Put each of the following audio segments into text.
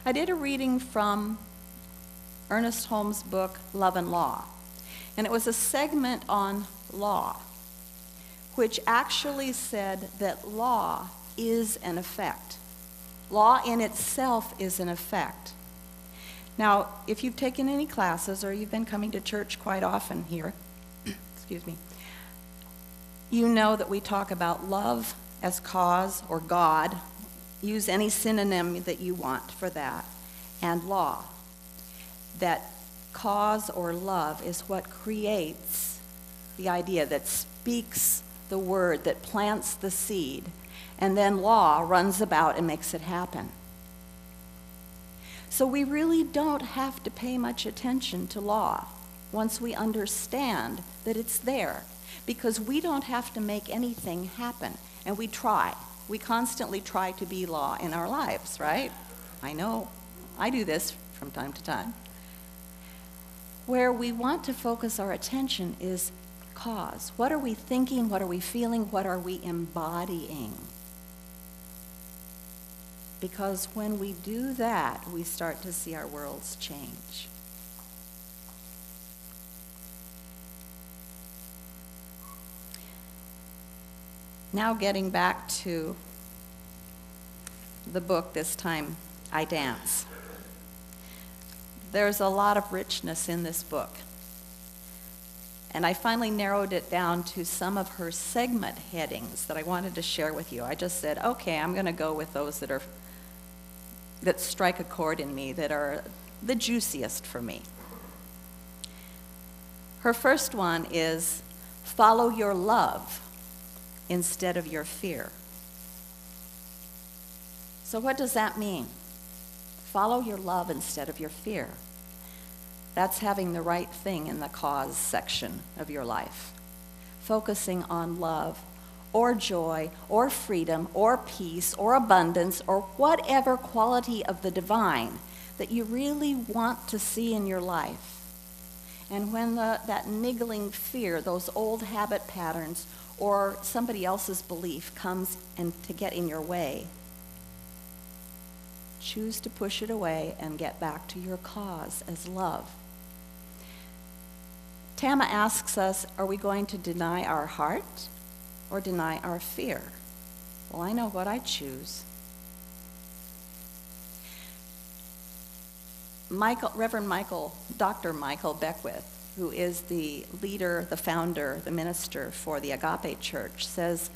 I did a reading from Ernest Holmes' book, Love and Law, and it was a segment on law, which actually said that law is an effect. Law in itself is an effect. Now, if you've taken any classes or you've been coming to church quite often here, excuse me, you know that we talk about love as cause or God. Use any synonym that you want for that. And law. That cause or love is what creates the idea, that speaks the word, that plants the seed. And then law runs about and makes it happen. So we really don't have to pay much attention to law once we understand that it's there, because we don't have to make anything happen, and we try. We constantly try to be law in our lives, right? I know, I do this from time to time. Where we want to focus our attention is cause. What are we thinking? What are we feeling? What are we embodying? Because when we do that, we start to see our worlds change. Now getting back to the book, this time, I Dance. There's a lot of richness in this book. And I finally narrowed it down to some of her segment headings that I wanted to share with you. I just said, okay, I'm going to go with those that strike a chord in me, that are the juiciest for me. Her first one is, follow your love instead of your fear. So what does that mean? Follow your love instead of your fear. That's having the right thing in the cause section of your life. Focusing on love or joy or freedom or peace or abundance or whatever quality of the divine that you really want to see in your life. And when that niggling fear, those old habit patterns, or somebody else's belief comes and to get in your way, choose to push it away and get back to your cause as love. Tama asks us, are we going to deny our heart or deny our fear? Well, I know what I choose. Dr. Michael Beckwith, who is the leader, the founder, the minister for the Agape Church, says,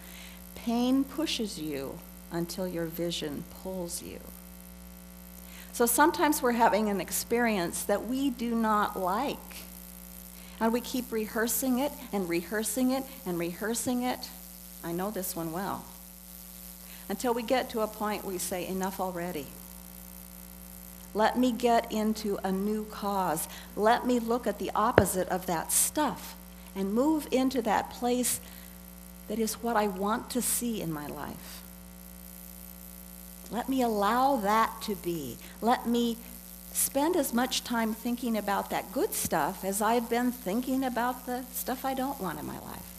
pain pushes you until your vision pulls you. So sometimes we're having an experience that we do not like. And we keep rehearsing it and rehearsing it and rehearsing it. I know this one well. Until we get to a point where we say, enough already. Let me get into a new cause. Let me look at the opposite of that stuff and move into that place that is what I want to see in my life. Let me allow that to be. Let me spend as much time thinking about that good stuff as I've been thinking about the stuff I don't want in my life.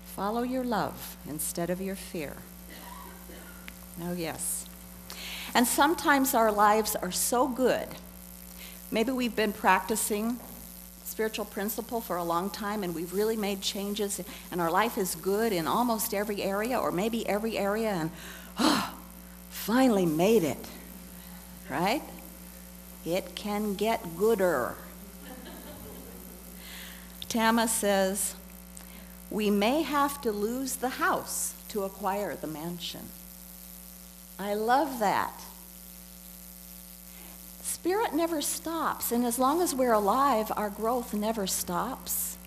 Follow your love instead of your fear. Oh, yes. And sometimes our lives are so good. Maybe we've been practicing spiritual principle for a long time and we've really made changes and our life is good in almost every area, or maybe every area, and finally made it, right? It can get gooder. Tama says, we may have to lose the house to acquire the mansion. I love that. Spirit never stops, and as long as we're alive, our growth never stops.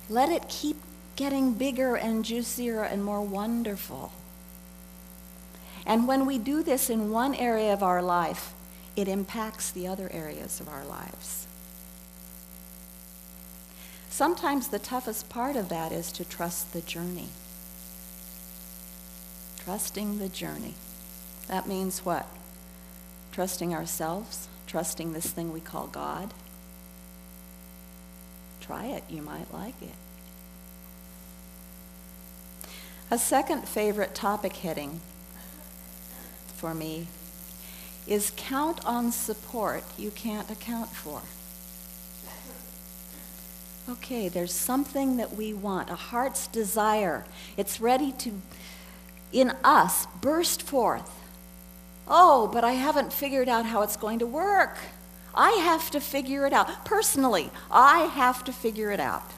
Let it keep getting bigger and juicier and more wonderful. And when we do this in one area of our life, it impacts the other areas of our lives. Sometimes the toughest part of that is to trust the journey. Trusting the journey. That means what? Trusting ourselves, trusting this thing we call God. Try it, you might like it. A second favorite topic heading for me is count on support you can't account for. Okay, there's something that we want, a heart's desire. It's ready to, in us, burst forth. Oh, but I haven't figured out how it's going to work. I have to figure it out. Personally, I have to figure it out.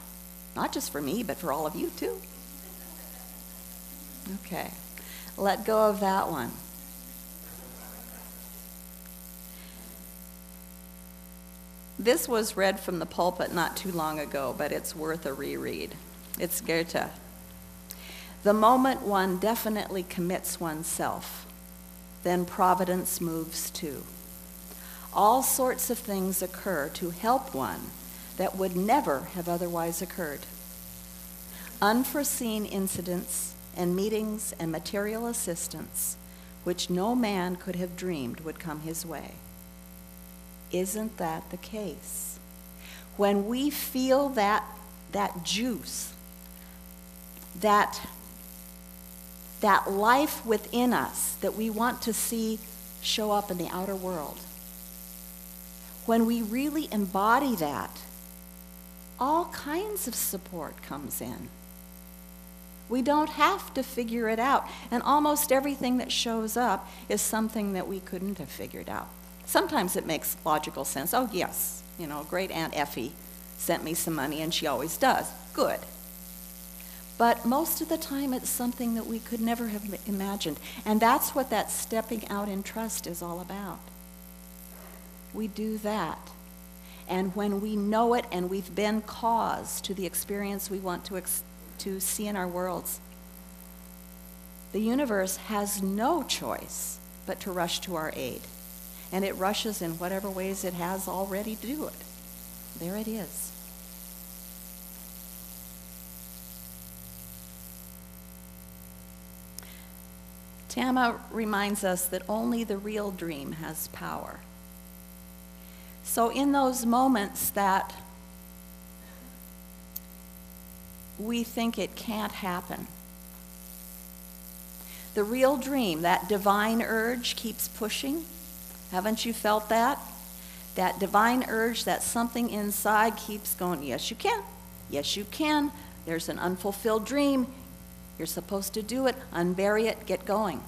Not just for me, but for all of you too. Okay, let go of that one. This was read from the pulpit not too long ago, but it's worth a reread. It's Goethe. The moment one definitely commits oneself, then providence moves too. All sorts of things occur to help one that would never have otherwise occurred. Unforeseen incidents and meetings and material assistance, which no man could have dreamed would come his way. Isn't that the case? When we feel that juice, that life within us that we want to see show up in the outer world, when we really embody that, all kinds of support comes in. We don't have to figure it out, and almost everything that shows up is something that we couldn't have figured out. Sometimes it makes logical sense. Oh, yes, great Aunt Effie sent me some money, and she always does. Good. But most of the time, it's something that we could never have imagined. And that's what that stepping out in trust is all about. We do that. And when we know it and we've been cause to the experience we want to see in our worlds, the universe has no choice but to rush to our aid. And it rushes in whatever ways it has already to do it. There it is. Tama reminds us that only the real dream has power. So in those moments that we think it can't happen, the real dream, that divine urge keeps pushing. Haven't you felt that? That divine urge, that something inside keeps going, yes, you can. Yes, you can. There's an unfulfilled dream. You're supposed to do it. Unbury it. Get going.